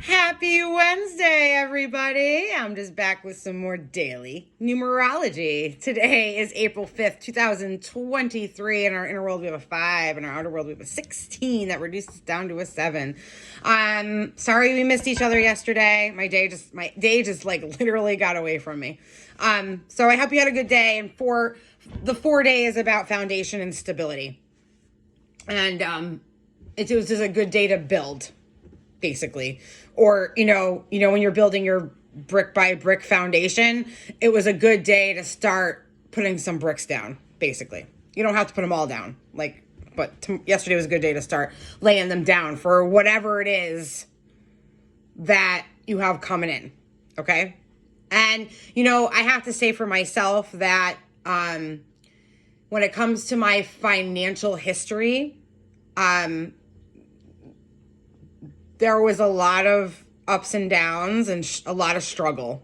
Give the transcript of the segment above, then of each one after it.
Happy Wednesday, everybody. I'm just back with some more daily numerology. Today is April 5th, 2023. In our inner world, we have a 5. In our outer world, we have a 16. That reduces down to a 7. Sorry we missed each other yesterday. My day just like literally got away from me. So I hope you had a good day. And the 4 days about foundation and stability. And it was just a good day to build, basically. Or, when you're building your brick by brick foundation, it was a good day to start putting some bricks down, basically. You don't have to put them all down, but yesterday was a good day to start laying them down for whatever it is that you have coming in, okay? And, I have to say for myself that when it comes to my financial history, there was a lot of ups and downs and a lot of struggle.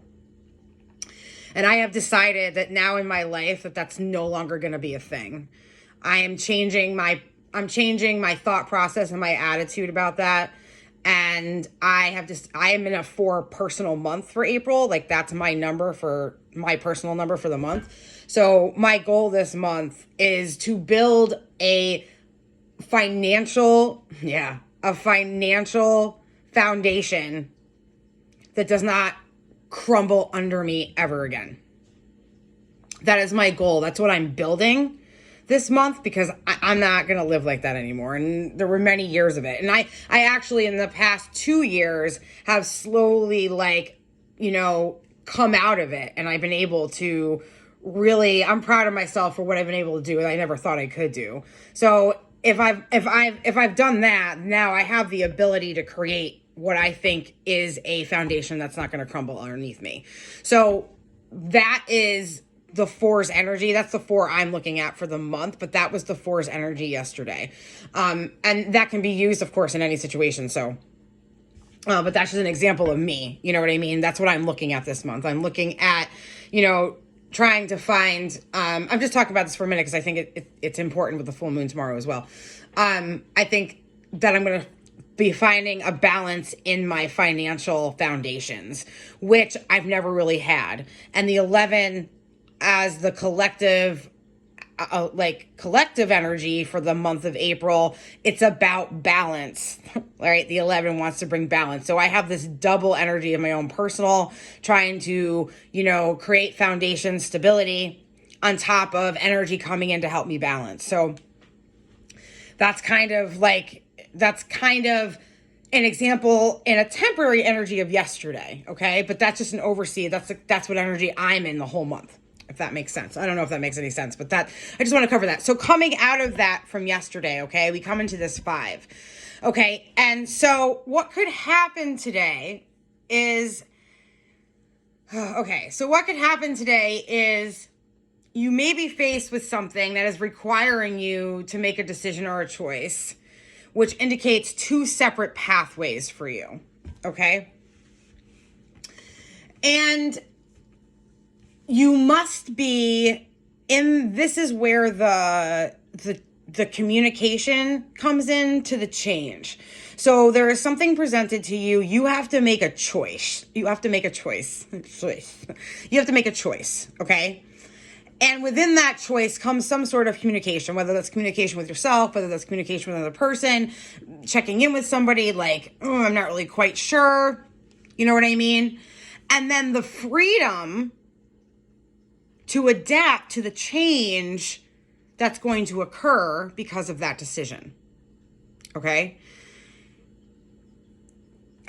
And I have decided that now in my life that's no longer going to be a thing. I'm changing my thought process and my attitude about that. And I am in a 4 personal month for April. Like, that's my personal number for the month. So my goal this month is to build a financial foundation that does not crumble under me ever again. That is my goal. That's what I'm building this month, because I'm not going to live like that anymore. And there were many years of it. And I actually, in the past 2 years, have slowly come out of it. And I've been able to I'm proud of myself for what I've been able to do that I never thought I could do. So if I've done that, now I have the ability to create what I think is a foundation that's not going to crumble underneath me. So that is the 4's energy. That's the 4 I'm looking at for the month, but that was the 4's energy yesterday. And that can be used, of course, in any situation. So, but that's just an example of me. You know what I mean? That's what I'm looking at this month. I'm looking at, trying to find, I'm just talking about this for a minute because I think it's important with the full moon tomorrow as well. I think that I'm going to be finding a balance in my financial foundations, which I've never really had. And the 11 as the collective energy for the month of April, it's about balance, right? The 11 wants to bring balance. So I have this double energy of my own personal, trying to, create foundation stability on top of energy coming in to help me balance. So that's kind of an example in a temporary energy of yesterday. Okay. But that's just an oversee. That's what energy I'm in the whole month, if that makes sense. I don't know if that makes any sense, but I just want to cover that. So coming out of that from yesterday, okay, we come into this 5. Okay. And so what could happen today is, you may be faced with something that is requiring you to make a decision or a choice, which indicates 2 separate pathways for you. Okay. And you must be this is where the communication comes into the change. So there is something presented to you. You have to make a choice. You have to make a choice. You have to make a choice. Okay. And within that choice comes some sort of communication, whether that's communication with yourself, whether that's communication with another person, checking in with somebody I'm not really quite sure. You know what I mean? And then the freedom to adapt to the change that's going to occur because of that decision. Okay?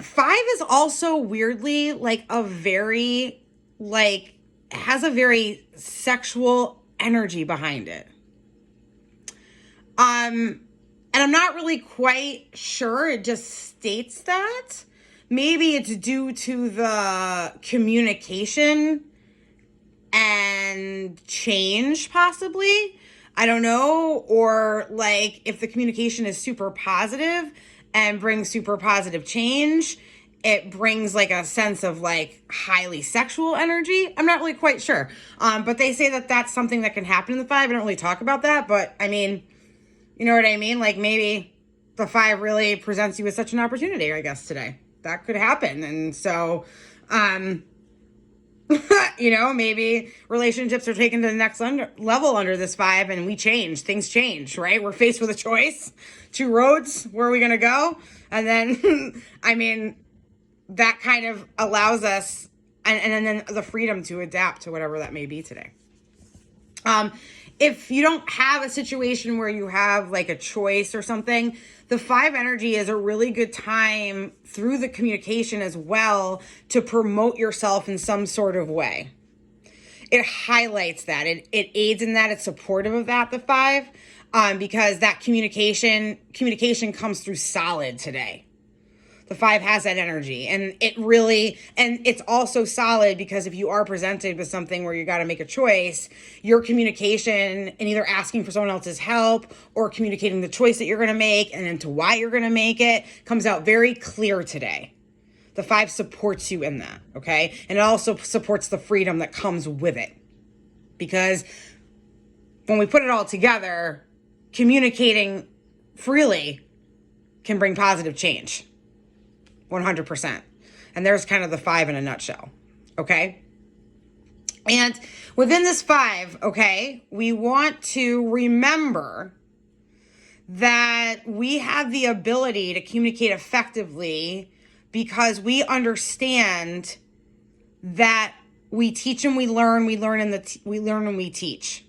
5 is also weirdly has a very sexual energy behind it. And I'm not really quite sure. It just states that. Maybe it's due to the communication and change, possibly. I don't know. Or if the communication is super positive and brings super positive change, it brings a sense of highly sexual energy. I'm not really quite sure. But they say that that's something that can happen in the 5. I don't really talk about that, but I mean, you know what I mean? Maybe the 5 really presents you with such an opportunity, I guess, today. that could happen. And so, maybe relationships are taken to the next level under this 5, and we change. Things change, right? We're faced with a choice, 2 roads. Where are we going to go? And then, that kind of allows us, and then the freedom to adapt to whatever that may be today. If you don't have a situation where you have like a choice or something, the 5 energy is a really good time through the communication as well to promote yourself in some sort of way. It highlights that. It aids in that. It's supportive of that, the 5, because that communication comes through solid today. The 5 has that energy, and it's also solid because if you are presented with something where you got to make a choice, your communication and either asking for someone else's help or communicating the choice that you're going to make and into why you're going to make it comes out very clear today. The 5 supports you in that, okay? And it also supports the freedom that comes with it. Because when we put it all together, communicating freely can bring positive change. 100%. And there's kind of the 5 in a nutshell. Okay. And within this 5, okay, we want to remember that we have the ability to communicate effectively because we understand that we teach and we learn and we teach.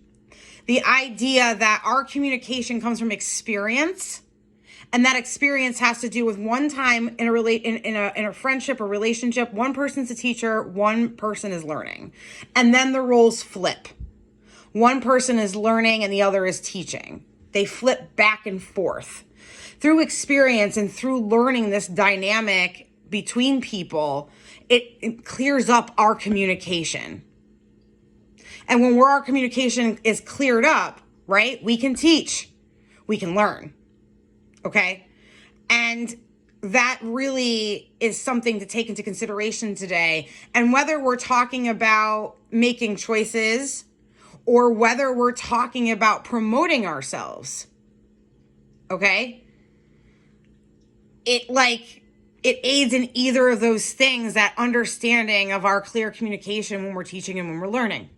The idea that our communication comes from experience. And that experience has to do with one time in a friendship or relationship, one person's a teacher, one person is learning. And then the roles flip. One person is learning and the other is teaching. They flip back and forth. Through experience and through learning this dynamic between people, it clears up our communication. And when our communication is cleared up, right, we can teach, we can learn. Okay. And that really is something to take into consideration today. And whether we're talking about making choices or whether we're talking about promoting ourselves, okay, it aids in either of those things, that understanding of our clear communication when we're teaching and when we're learning.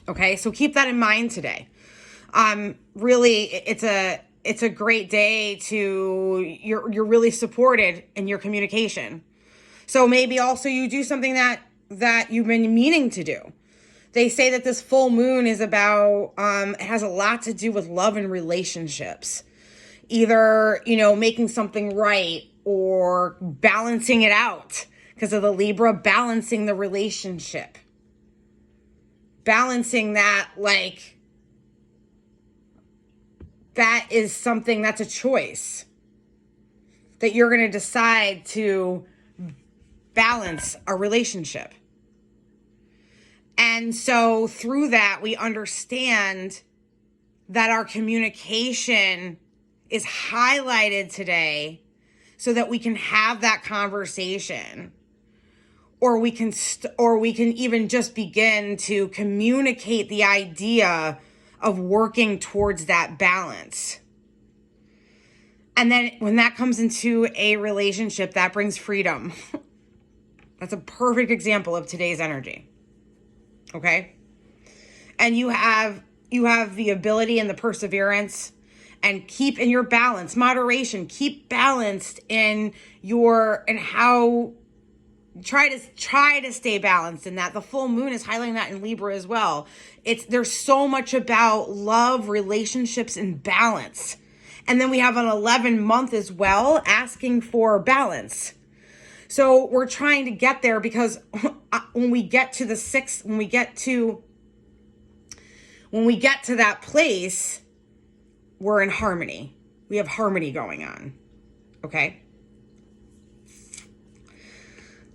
Okay. So keep that in mind today. Really, it's a great day you're really supported in your communication. So maybe also you do something that you've been meaning to do. They say that this full moon is about, it has a lot to do with love and relationships. Either, making something right or balancing it out because of the Libra, balancing the relationship. Balancing that, that is something that's a choice that you're going to decide to balance a relationship. And so through that, we understand that our communication is highlighted today so that we can have that conversation, or we can even just begin to communicate the idea of working towards that balance. And then when that comes into a relationship, that brings freedom. That's a perfect example of today's energy. Okay? And you have the ability and the perseverance, and keep in your balance, moderation, keep balanced in how try to stay balanced in that. The full moon is highlighting that in Libra as well. There's so much about love, relationships, and balance. And then we have an 11-month as well, asking for balance. So we're trying to get there because when we get to the 6th, when we get to that place, we're in harmony. We have harmony going on. Okay?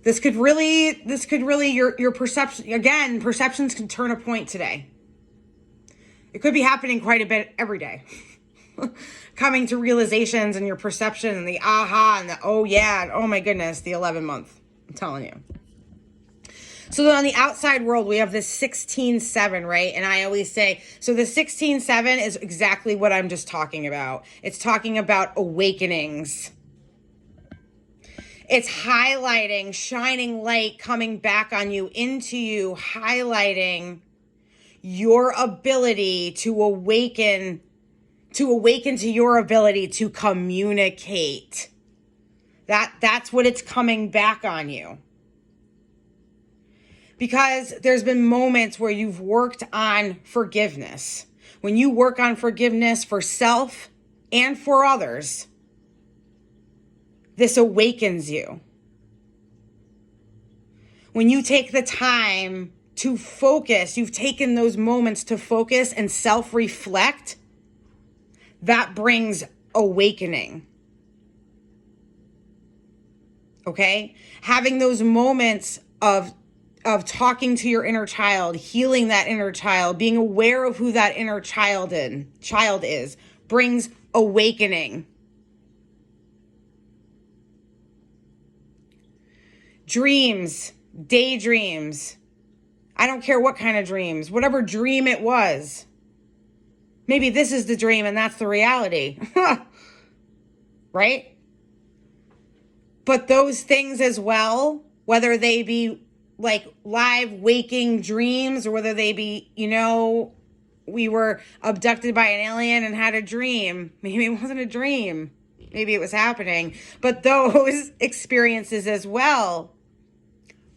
This could really, your perception, again, perceptions can turn a point today. It could be happening quite a bit every day. Coming to realizations and your perception and the aha and the oh yeah, and oh my goodness, the 11-month. I'm telling you. So on the outside world, we have this 16-7, right? And I always say, so the 16-7 is exactly what I'm just talking about. It's talking about awakenings. It's highlighting, shining light coming back on you, into you, highlighting your ability to awaken to your ability to communicate. That's what it's coming back on you. Because there's been moments where you've worked on forgiveness. When you work on forgiveness for self and for others, this awakens you. When you take the time to focus, you've taken those moments to focus and self-reflect, that brings awakening. Okay? Having those moments of talking to your inner child, healing that inner child, being aware of who that inner child is, brings awakening. Dreams, daydreams. I don't care what kind of dreams, whatever dream it was. Maybe this is the dream and that's the reality. Right? But those things as well, whether they be like live waking dreams or whether they be, we were abducted by an alien and had a dream. Maybe it wasn't a dream. Maybe it was happening. But those experiences as well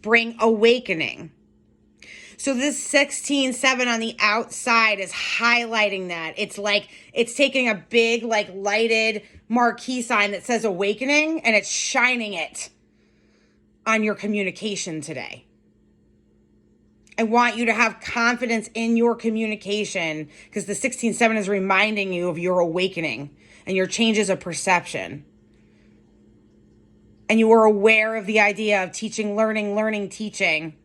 bring awakening. So this 16-7 on the outside is highlighting that. It's like, it's taking a big, like, lighted marquee sign that says awakening, and it's shining it on your communication today. I want you to have confidence in your communication because the 16-7 is reminding you of your awakening and your changes of perception. And you are aware of the idea of teaching, learning, teaching,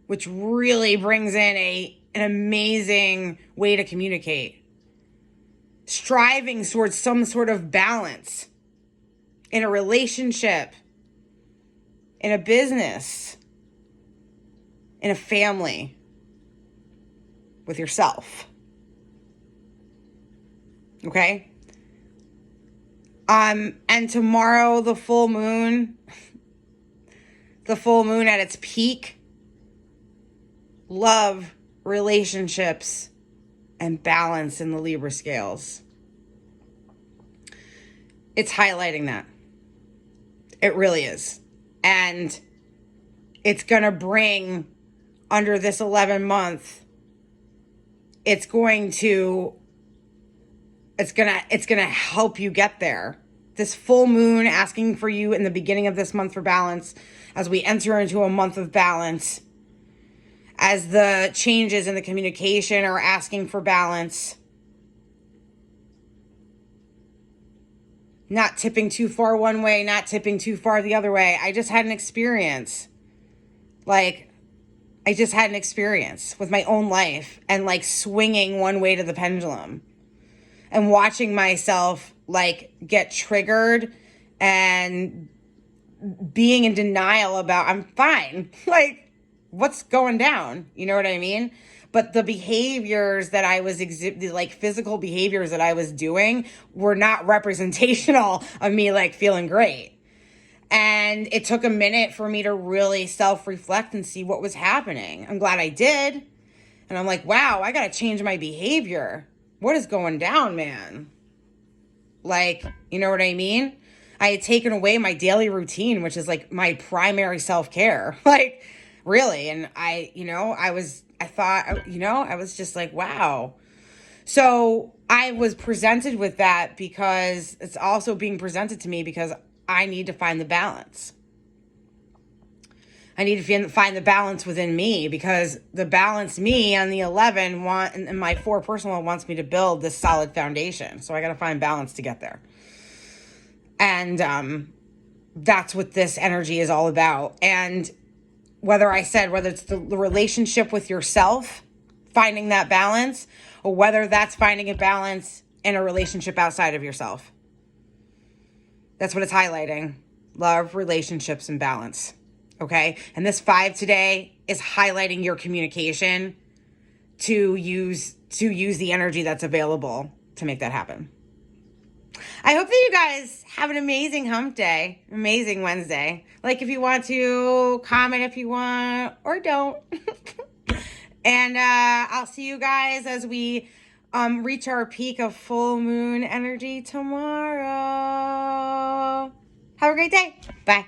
which really brings in an amazing way to communicate. Striving towards some sort of balance in a relationship, in a business, in a family, with yourself. Okay? And tomorrow, the full moon at its peak, love, relationships, and balance in the Libra scales. It's highlighting that. It really is. And it's going to bring, under this 11 month, it's going to help you get there. This full moon asking for you in the beginning of this month for balance, as we enter into a month of balance, as the changes in the communication are asking for balance, not tipping too far one way, not tipping too far the other way. I just had an experience. I just had an experience with my own life and swinging one way to the pendulum and watching myself get triggered and being in denial about, I'm fine. What's going down? You know what I mean? But the behaviors that I was physical behaviors that I was doing were not representational of me feeling great. And it took a minute for me to really self-reflect and see what was happening. I'm glad I did. And I'm wow, I got to change my behavior. What is going down, man? You know what I mean? I had taken away my daily routine, which is my primary self-care. Really. And I was just wow. So I was presented with that because it's also being presented to me because I need to find the balance. I need to find the balance within me because the balance me on the 11 and my 4 personal wants me to build this solid foundation. So I got to find balance to get there. And that's what this energy is all about. And whether it's the relationship with yourself, finding that balance, or whether that's finding a balance in a relationship outside of yourself. That's what it's highlighting. Love, relationships, and balance. Okay? And this 5 today is highlighting your communication to use the energy that's available to make that happen. I hope that you guys have an amazing hump day, amazing Wednesday. Like if you want to comment if you want or don't. And I'll see you guys as we reach our peak of full moon energy tomorrow. Have a great day. Bye.